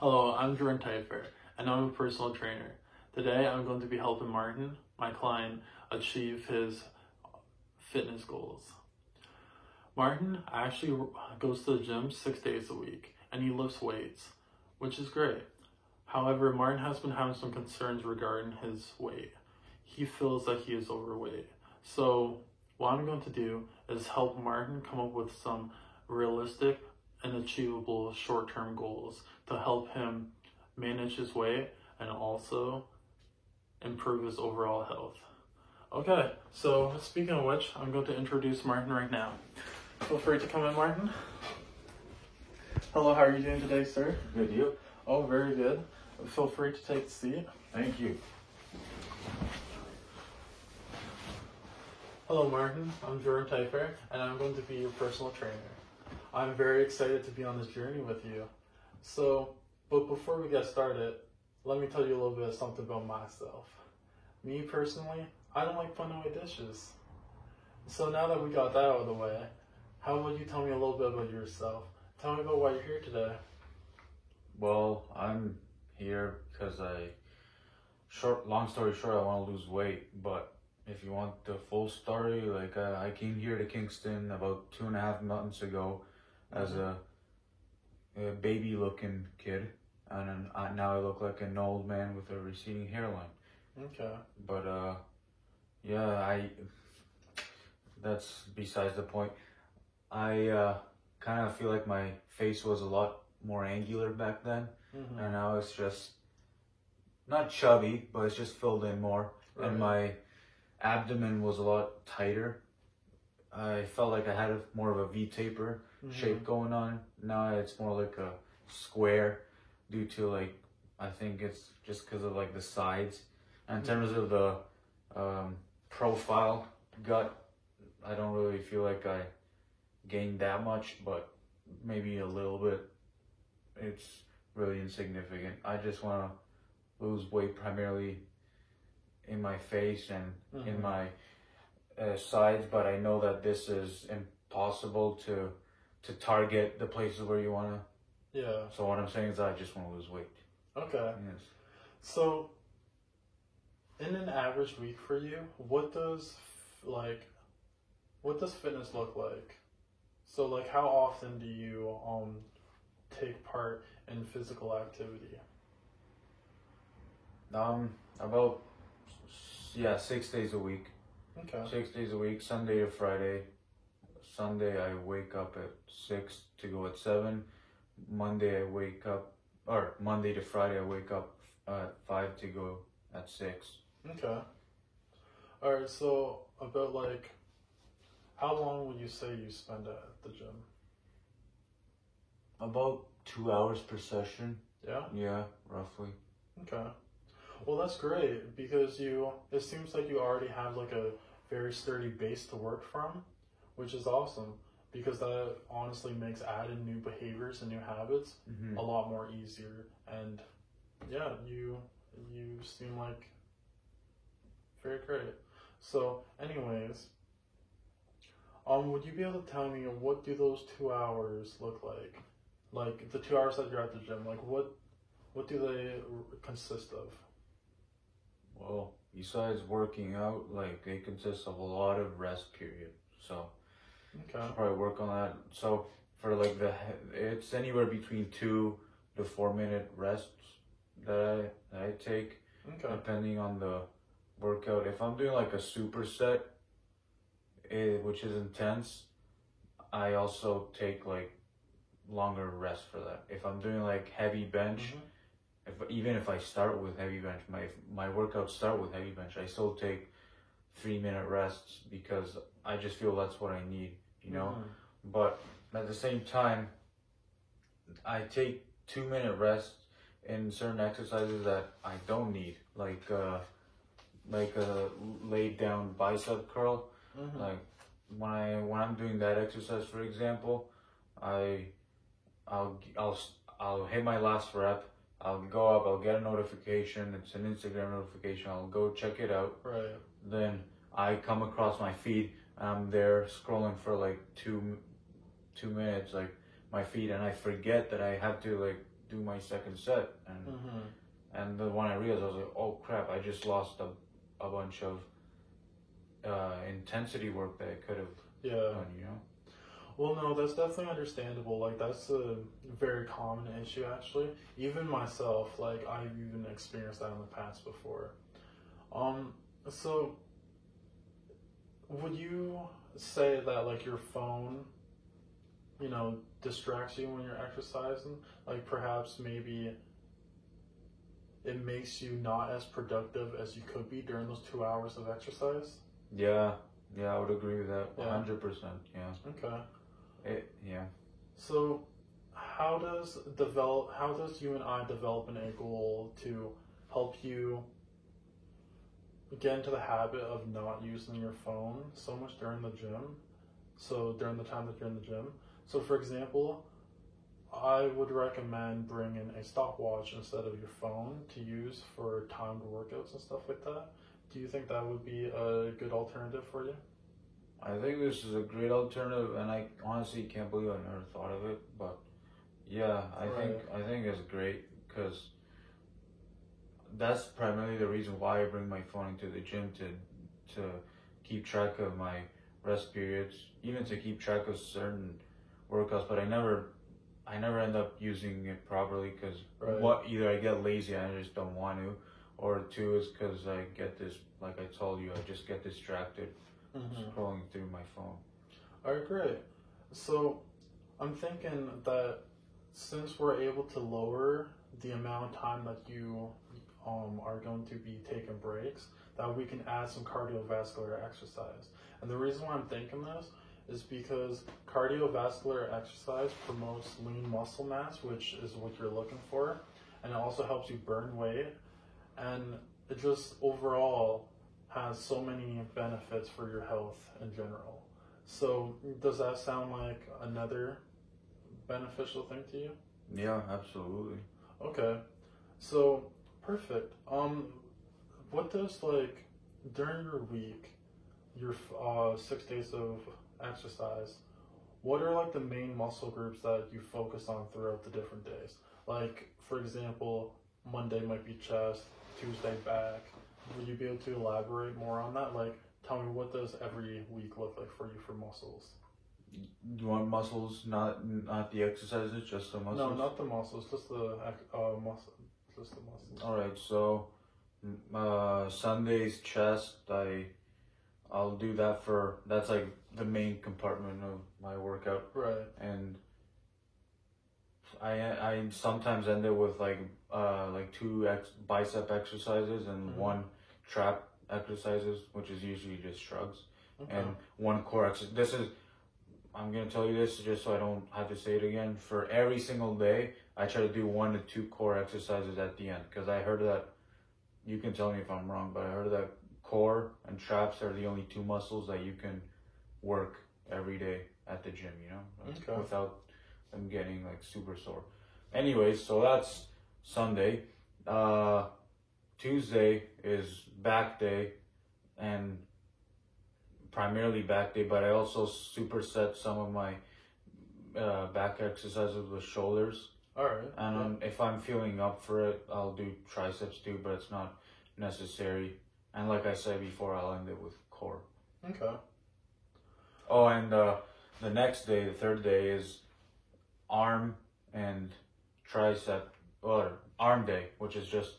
Hello, I'm Jordan Tyfer, and I'm a personal trainer. Today, I'm going to be helping Martin, my client, achieve his fitness goals. Martin actually goes to the gym 6 days a week, and he lifts weights, which is great. However, Martin has been having some concerns regarding his weight. He feels that he is overweight. So, what I'm going to do is help Martin come up with some realistic and achievable short-term goals to help him manage his weight and also improve his overall health. Okay, so speaking of which, I'm going to introduce Martin right now. Feel free to come in, Martin. Hello, how are you doing today, sir? Good, you? Oh, very good. Feel free to take a seat. Thank you. Hello, Martin. I'm Jordan Tyfer, and I'm going to be your personal trainer. I'm very excited to be on this journey with you. But before we get started, let me tell you a little bit of something about myself. Me personally, I don't like putting away dishes. So now that we got that out of the way, how about you tell me a little bit about yourself? Tell me about why you're here today. Well, I'm here because long story short, I want to lose weight. But if you want the full story, I came here to Kingston about 2.5 months ago as a baby-looking kid, and now I look like an old man with a receding hairline. Okay. But that's besides the point. I kind of feel like my face was a lot more angular back then, and now it's just not chubby, but it's just filled in more, and my abdomen was a lot tighter. I felt like I had more of a V-taper shape going on. Now it's more like a square due to I think it's just because of the sides. And in terms of the profile gut, I don't really feel like I gained that much, but maybe a little bit. It's really insignificant. I just want to lose weight primarily in my face and in my sides, but I know that this is impossible to target the places where you want to. Yeah. So what I'm saying is I just want to lose weight. Okay. Yes. So, in an average week for you, what does fitness look like? So how often do you take part in physical activity? About 6 days a week. Okay. 6 days a week, Sunday to Friday. Sunday I wake up at 6 to go at 7. Monday to Friday I wake up at 5 to go at 6. Okay. Alright, so about how long would you say you spend at the gym? About 2 hours per session. Yeah? Yeah, roughly. Okay. Well, that's great because it seems like you already have a very sturdy base to work from, which is awesome because that honestly makes adding new behaviors and new habits a lot more easier. And yeah, you seem like very great. So anyways, would you be able to tell me what do those 2 hours look like? Like the 2 hours that you're at the gym, what do they consist of? Well, besides working out, it consists of a lot of rest period. So, Okay. should probably work on that. So, for it's anywhere between 2 to 4 minute rests that I take, Okay. depending on the workout. If I'm doing a superset, which is intense, I also take longer rest for that. If I'm doing heavy bench, even if I start with heavy bench, my workouts start with heavy bench, I still take 3-minute rests because I just feel that's what I need, But at the same time, I take 2-minute rests in certain exercises that I don't need, like a laid down bicep curl. When I'm doing that exercise, for example, I'll hit my last rep. I'll go up, I'll get a notification, it's an Instagram notification, I'll go check it out. Right. Then I come across my feed, and I'm there scrolling for 2 minutes, my feed, and I forget that I have to do my second set, and Mm-hmm. and then when I realized, I was like, oh crap, I just lost a bunch of intensity work that I could have Yeah. done, you know. Well, no, that's definitely understandable. Like, that's a very common issue, actually. Even myself, like, I've even experienced that in the past before. So would you say that, like, your phone, distracts you when you're exercising? Like, perhaps maybe it makes you not as productive as you could be during those 2 hours of exercise? Yeah, I would agree with that. Yeah. 100%. Yeah. Okay. Yeah. So, how does you and I develop a goal to help you get into the habit of not using your phone so much during the gym? So during the time that you're in the gym. So for example, I would recommend bringing a stopwatch instead of your phone to use for timed workouts and stuff like that. Do you think that would be a good alternative for you? I think this is a great alternative, and I honestly can't believe I never thought of it. But yeah, I think it's great because that's primarily the reason why I bring my phone into the gym to keep track of my rest periods, even to keep track of certain workouts. But I never end up using it properly because either I get lazy and I just don't want to, or two is because I get this, like I told you, I just get distracted scrolling through my phone. All right, great. So I'm thinking that since we're able to lower the amount of time that you are going to be taking breaks, that we can add some cardiovascular exercise. And the reason why I'm thinking this is because cardiovascular exercise promotes lean muscle mass, which is what you're looking for, and it also helps you burn weight, and it just overall has so many benefits for your health in general. So does that sound like another beneficial thing to you? Yeah, absolutely. Okay, so perfect. What does, like, during your week, your 6 days of exercise, what are like the main muscle groups that you focus on throughout the different days? Like, for example, Monday might be chest, Tuesday back. Would you be able to elaborate more on that? Like, tell me, what does every week look like for you for muscles? You want muscles, not the exercises, just the muscles? No, not the muscles, just the muscle, just the muscles. All right, so Sunday's chest, I'll do that that's like the main compartment of my workout. Right. And I sometimes end it with like two bicep exercises and one trap exercises, which is usually just shrugs, and one core exercise. I'm gonna tell you this just so I don't have to say it again. For every single day, I try to do 1 to 2 core exercises at the end, because I heard that, you can tell me if I'm wrong, but I heard that core and traps are the only 2 muscles that you can work every day at the gym, without them getting like super sore. Anyways, so that's Sunday. Tuesday is back day, and primarily back day, but I also superset some of my back exercises with shoulders. All right. And if I'm feeling up for it, I'll do triceps too, but it's not necessary. And like I said before, I'll end it with core. Okay. Oh, and the next day, the third day, is arm and tricep, or arm day, which is just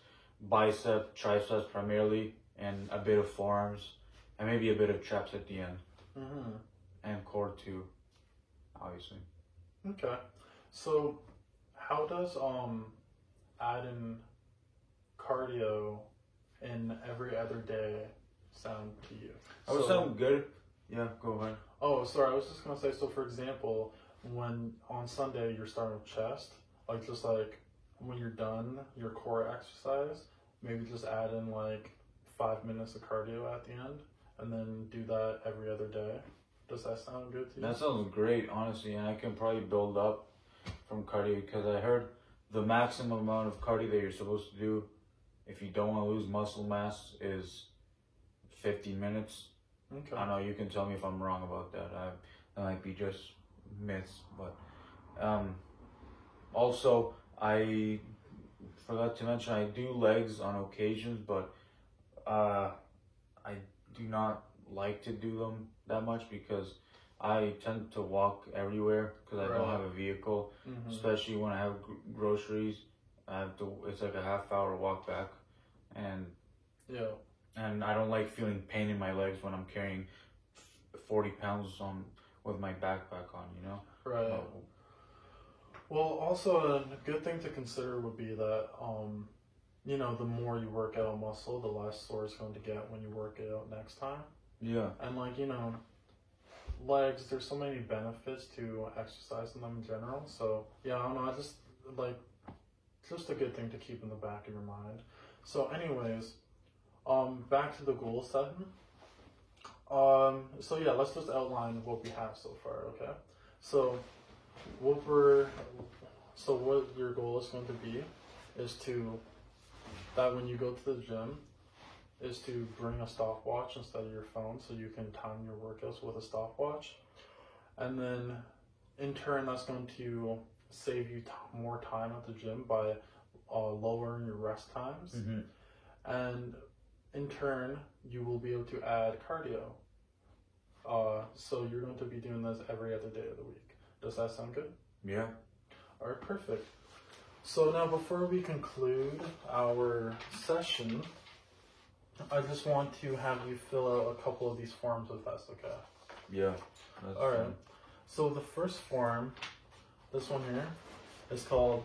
bicep, triceps primarily, and a bit of forearms, and maybe a bit of traps at the end. And core too, obviously. Okay. So how does adding cardio in every other day sound to you? That would sound good. Yeah, go ahead. Oh, sorry, I was just gonna say, so for example, when on Sunday you're starting with chest, like just like when you're done your core exercise, maybe just add in like 5 minutes of cardio at the end, and then do that every other day. Does that sound good to you? That sounds great, honestly, and I can probably build up from cardio, because I heard the maximum amount of cardio that you're supposed to do if you don't want to lose muscle mass is 50 minutes. Okay. I know, you can tell me if I'm wrong about that. That might be just myths, but also I forgot to mention I do legs on occasions, but I do not like to do them that much because I tend to walk everywhere because I don't Right. have a vehicle, Mm-hmm. especially when I have groceries. I have to. It's like a half-hour walk back, and Yeah. I don't like feeling pain in my legs when I'm carrying 40 pounds on with my backpack on. You know. Right. Oh, Well, also a good thing to consider would be that, you know, the more you work out a muscle, the less sore it's going to get when you work it out next time. yeah. And like, you know, legs, there's so many benefits to exercising them in general. So yeah, I don't know, I just like, just a good thing to keep in the back of your mind. So anyways, back to the goal setting. So yeah, let's just outline what we have so far, okay? So what your goal is going to be is that when you go to the gym, is to bring a stopwatch instead of your phone so you can time your workouts with a stopwatch. And then in turn, that's going to save you more time at the gym by lowering your rest times. Mm-hmm. And in turn, you will be able to add cardio. So you're going to be doing this every other day of the week. Does that sound good? Yeah. All right, perfect. So now before we conclude our session, I just want to have you fill out a couple of these forms with us, okay? Yeah. All right. So the first form, this one here, is called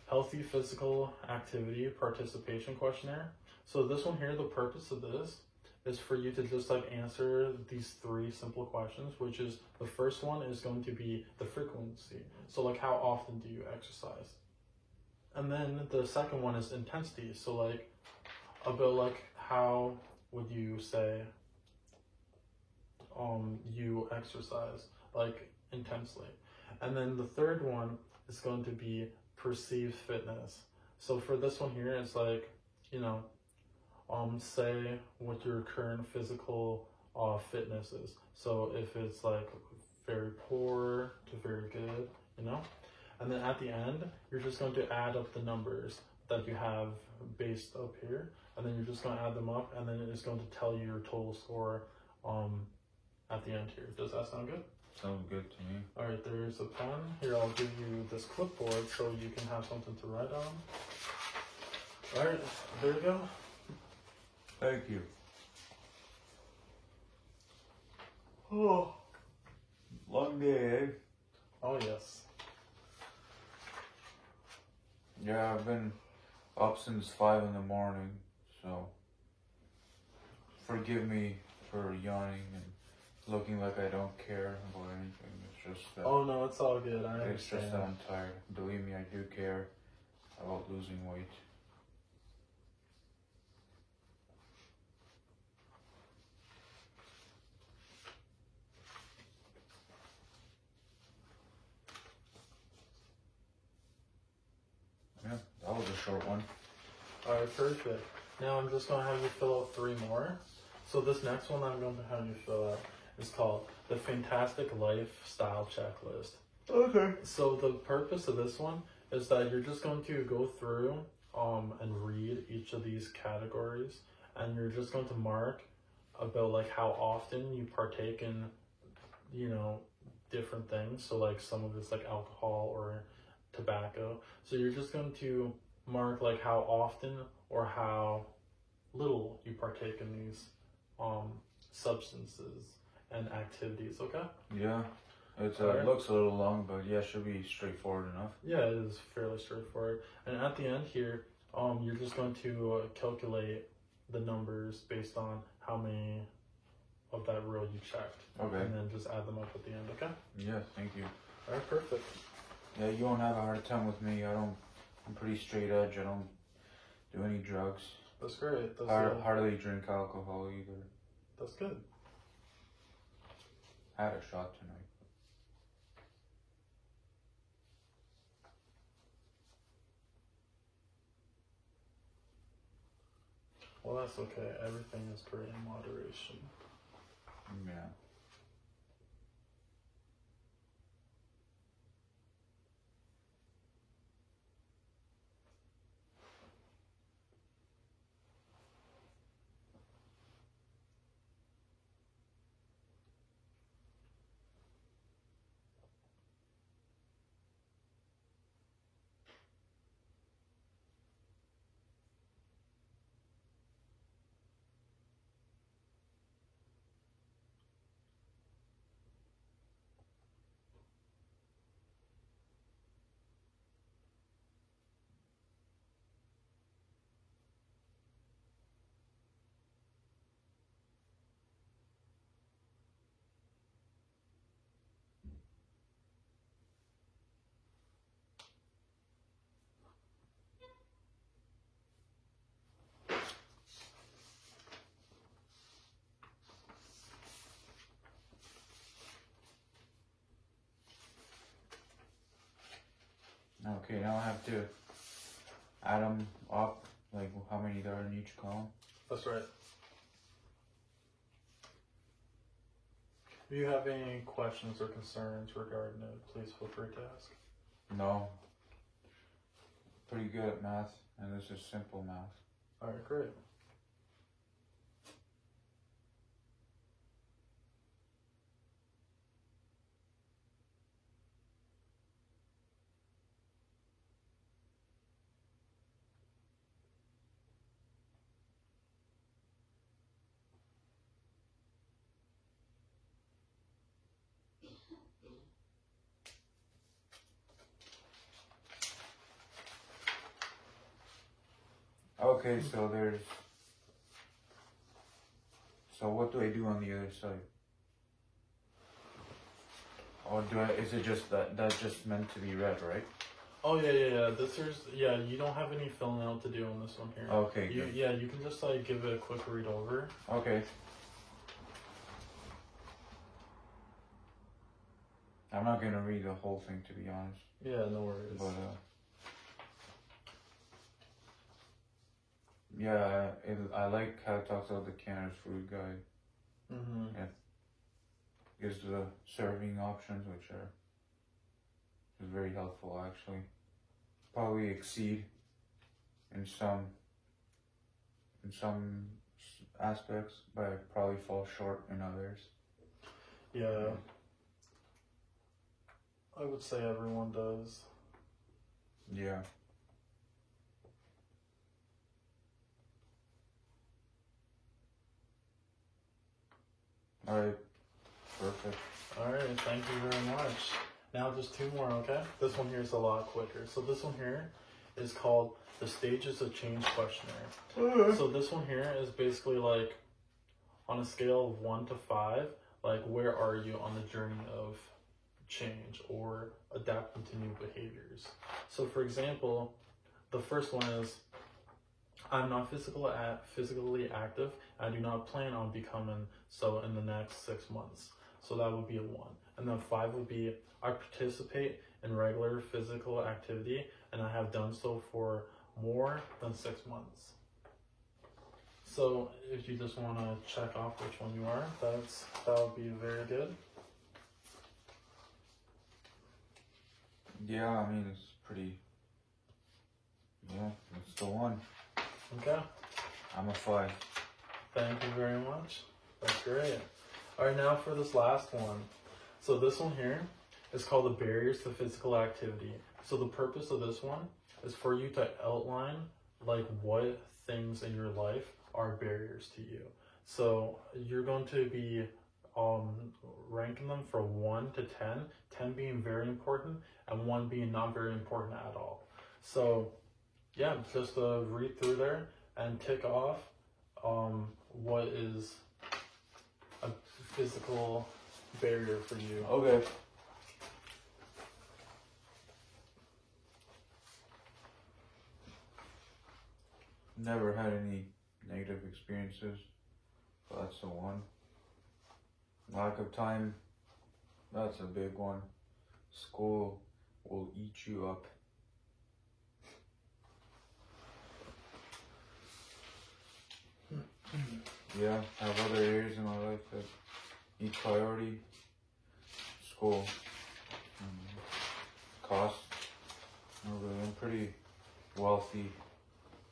Healthy Physical Activity Participation Questionnaire. So this one here, the purpose of this is for you to just like answer these 3 simple questions, which is the first one is going to be the frequency. So like how often do you exercise? And then the second one is intensity. So like about like how would you say you exercise like intensely. And then the third one is going to be perceived fitness. So for this one here, it's like, you know, say what your current physical fitness is. So if it's like very poor to very good, you know? And then at the end, you're just going to add up the numbers that you have based up here. And then you're just going to add them up, and then it's going to tell you your total score at the end here. Does that sound good? Sounds good to me. All right, there's a pen. Here, I'll give you this clipboard so you can have something to write on. All right, there you go. Thank you. Oh, Long day, eh? oh yes. Yeah, I've been up since 5 in the morning, so forgive me for yawning and looking like I don't care about anything. It's just that Oh no, it's all good. I it's just understand. that I'm tired. Believe me, I do care about losing weight. Yeah, that was a short one. All right, perfect. Now I'm just going to have you fill out 3 more. So this next one I'm going to have you fill out is called the Fantastic Lifestyle Checklist. Okay. So the purpose of this one is that you're just going to go through and read each of these categories, and you're just going to mark about like how often you partake in, you know, different things. So like some of it's like alcohol or tobacco. So you're just going to mark like how often or how little you partake in these substances and activities, okay? Yeah. It Alright. looks a little long, but yeah, should be straightforward enough. Yeah, it is fairly straightforward. And at the end here, you're just going to calculate the numbers based on how many of that row you checked. Okay. And then just add them up at the end, okay? Yeah, thank you. Alright, perfect. Yeah, you won't have a hard time with me. I'm pretty straight edge. I don't do any drugs. That's great. That's, Hardly drink alcohol either. that's good. Had a shot tonight. Well, that's okay. Everything is great in moderation. Yeah. Okay, now I have to add them up, like how many there are in each column. That's right. If you have any questions or concerns regarding it, please feel free to ask. No. Pretty good at math, and this is simple math. Alright, great. Okay, so there's. So what do I do on the other side? Or is it just that's just meant to be read, right? Oh yeah. You don't have any filling out to do on this one here. Okay, You good. you can just like give it a quick read over. Okay. I'm not gonna read the whole thing, to be honest. Yeah, no worries. But yeah, I like how it talks about the Canada's food guide. Mm-hmm. It gives the serving options, which are is very helpful actually. Probably exceed in some aspects, but I probably fall short in others. Yeah. I would say everyone does. Yeah. Alright. Perfect. Alright, thank you very much. Now just two more, okay? This one here is a lot quicker. So this one here is called the Stages of Change Questionnaire. So this one here is basically like on a scale of 1 to 5, like where are you on the journey of change or adapting to new behaviors. So for example, the first one is I'm not physically active. I do not plan on becoming so in the next 6 months. So that would be a 1. And then 5 would be I participate in regular physical activity and I have done so for more than 6 months. So if you just want to check off which one you are, that would be very good. Yeah, I mean it's pretty. Yeah, it's the one. Okay. I'm a 5. Thank you very much. That's great. Alright, now for this last one. So this one here is called the barriers to physical activity. So the purpose of this one is for you to outline like what things in your life are barriers to you. So you're going to be ranking them from 1 to 10, 10 being very important and 1 being not very important at all. So yeah, just read through there and tick off what is a physical barrier for you. Okay. Never had any negative experiences, so that's the 1. Lack of time, that's a big one. School will eat you up. Yeah, I have other areas in my life that need priority. School, cost. Not really. I'm pretty wealthy,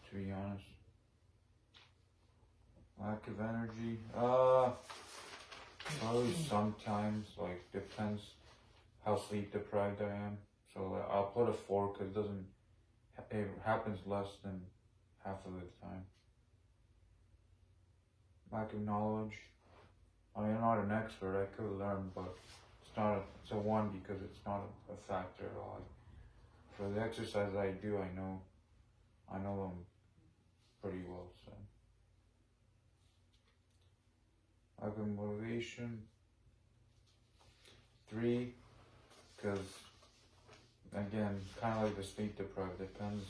to be honest. Lack of energy. Probably sometimes. Like depends how sleep deprived I am. So I'll put a 4 because it happens less than half of the time. Lack of knowledge. I mean, I'm not an expert. I could learn, but it's a 1 because it's not a factor at all. For the exercise I do, I know them pretty well. So, lack of motivation. 3, because again, kind of like the sleep deprived. Depends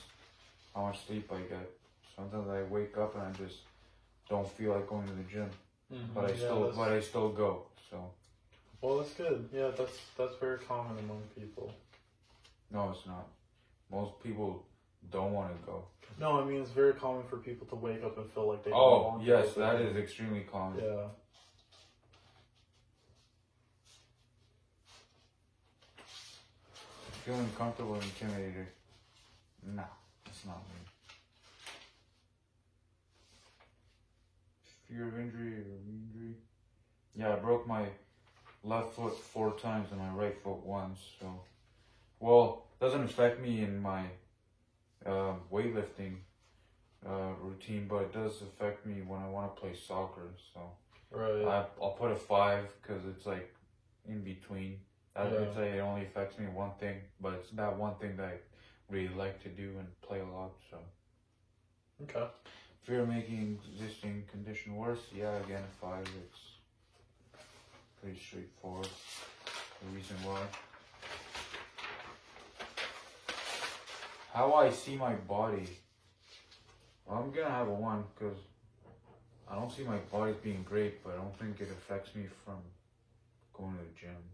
how much sleep I get. Sometimes I wake up and I just don't feel like going to the gym, but I still go. So. Well, that's good. Yeah, that's very common among people. No, it's not. Most people don't want to go. No, I mean, it's very common for people to wake up and feel like they don't Oh, want to yes, go. that is extremely common. Yeah. Feeling comfortable and intimidated. Nah, that's not me. Fear of injury or re-injury? Yeah, I broke my left foot 4 times and my right foot once, so... Well, doesn't affect me in my weightlifting routine, but it does affect me when I want to play soccer, so... Right. I'll put a 5 because it's like in between. I would say it only affects me one thing, but it's that one thing that I really like to do and play a lot, so... Okay. Fear of making existing condition worse? Yeah, again, a 5. It's pretty straightforward. The reason why. How I see my body? Well, I'm gonna have a 1 because I don't see my body as being great, but I don't think it affects me from going to the gym.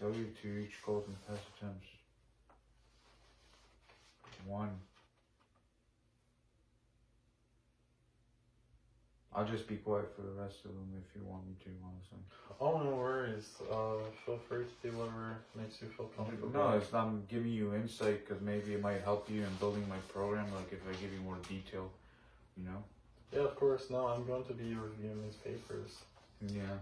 Failure to reach goals in past attempts. 1. I'll just be quiet for the rest of them if you want me to, honestly. Oh, no worries. Feel free to do whatever makes you feel comfortable. No, I'm giving you insight because maybe it might help you in building my program, like if I give you more detail, you know? Yeah, of course. No, I'm going to be reviewing these papers. Yeah.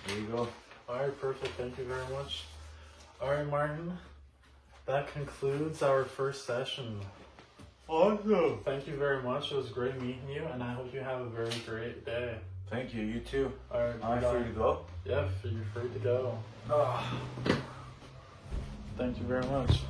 There you go. Alright, perfect. Thank you very much. Alright, Martin. That concludes our first session. Awesome. Thank you very much. It was great meeting you, and I hope you have a very great day. Thank you. You too. Alright, Am I free to go? Yeah, you're free to go. Thank you very much.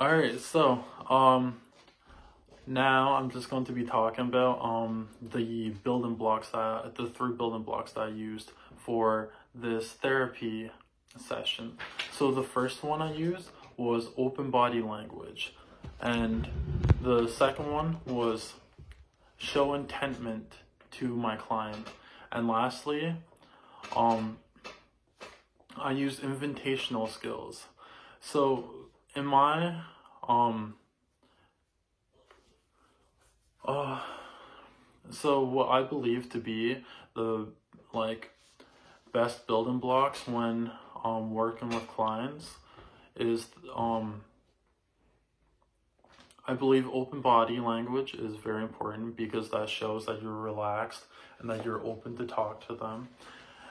Alright, so now I'm just going to be talking about the building blocks the 3 building blocks that I used for this therapy session. So the first one I used was open body language, and the second one was show intentment to my client, and lastly I used invitational skills. So in my so what I believe to be the best building blocks when working with clients is I believe open body language is very important because that shows that you're relaxed and that you're open to talk to them.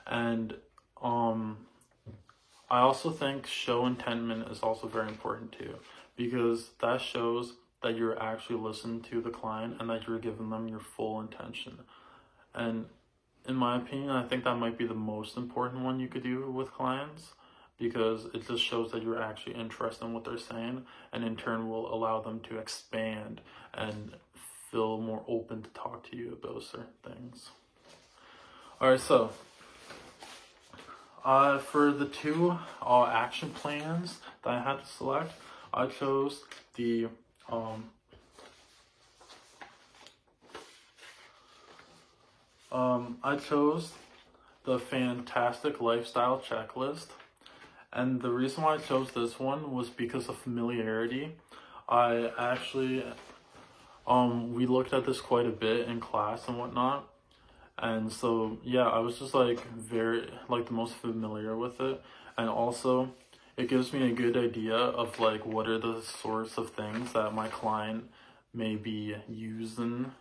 And I also think show intentment is also very important too, because that shows that you're actually listening to the client and that you're giving them your full intention. And in my opinion, I think that might be the most important one you could do with clients, because it just shows that you're actually interested in what they're saying, and in turn will allow them to expand and feel more open to talk to you about certain things. Alright, so for the 2 action plans that I had to select, I chose the Fantastic Lifestyle Checklist. And the reason why I chose this one was because of familiarity. I actually, we looked at this quite a bit in class and whatnot. And so, yeah, I was just like the most familiar with it. And also, it gives me a good idea of like what are the sorts of things that my client may be using,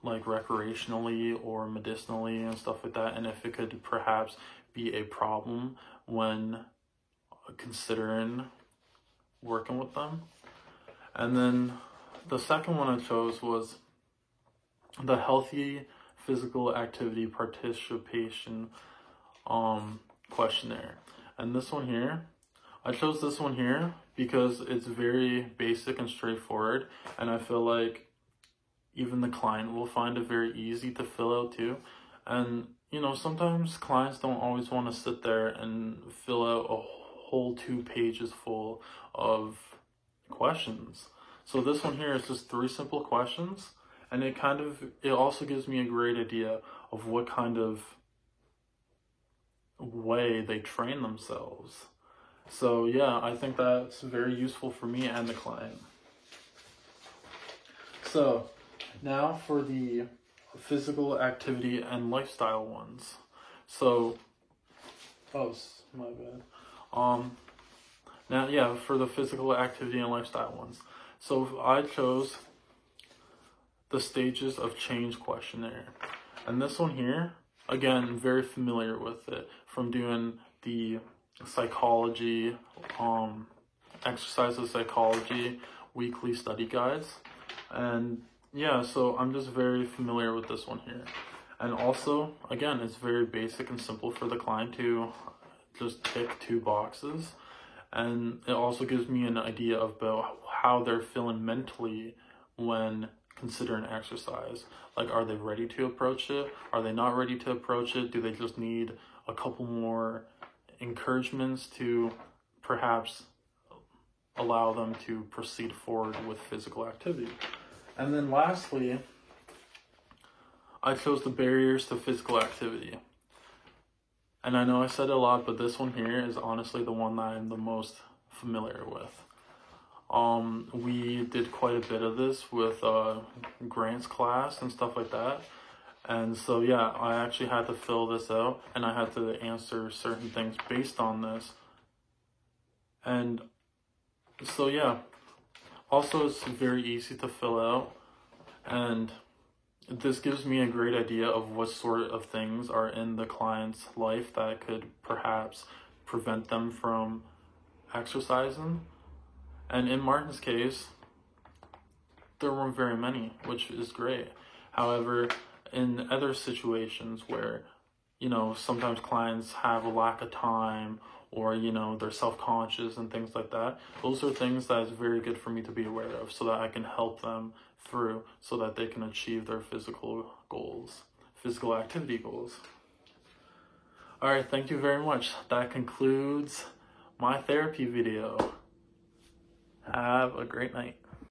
like recreationally or medicinally and stuff like that. And if it could perhaps be a problem when considering working with them. And then the second one I chose was the healthy physical activity participation questionnaire. And this one here, I chose this one here because it's very basic and straightforward, and I feel like even the client will find it very easy to fill out too. And you know, sometimes clients don't always want to sit there and fill out a whole 2 pages full of questions. So this one here is just 3 simple questions, and it also gives me a great idea of what kind of way they train themselves. So yeah, I think that's very useful for me and the client. So now for the physical activity and lifestyle ones. So, my bad. Now, yeah, for the physical activity and lifestyle ones. So I chose the stages of change questionnaire. And this one here, again, very familiar with it from doing the psychology, exercise psychology weekly study guides. And yeah, so I'm just very familiar with this one here. And also, again, it's very basic and simple for the client to just tick 2 boxes. And it also gives me an idea about how they're feeling mentally when considering exercise. Like, are they ready to approach it? Are they not ready to approach it? Do they just need a couple more encouragements to perhaps allow them to proceed forward with physical activity? And then lastly, I chose the barriers to physical activity. And I know I said a lot, but this one here is honestly the one that I'm the most familiar with. We did quite a bit of this with Grant's class and stuff like that. And so yeah, I actually had to fill this out, and I had to answer certain things based on this. And so yeah, also it's very easy to fill out, and this gives me a great idea of what sort of things are in the client's life that could perhaps prevent them from exercising. And in Martin's case, there weren't very many, which is great. However, in other situations where, you know, sometimes clients have a lack of time, or, you know, they're self-conscious and things like that, those are things that is very good for me to be aware of so that I can help them through so that they can achieve their physical goals, physical activity goals. All right, thank you very much. That concludes my therapy video. Have a great night.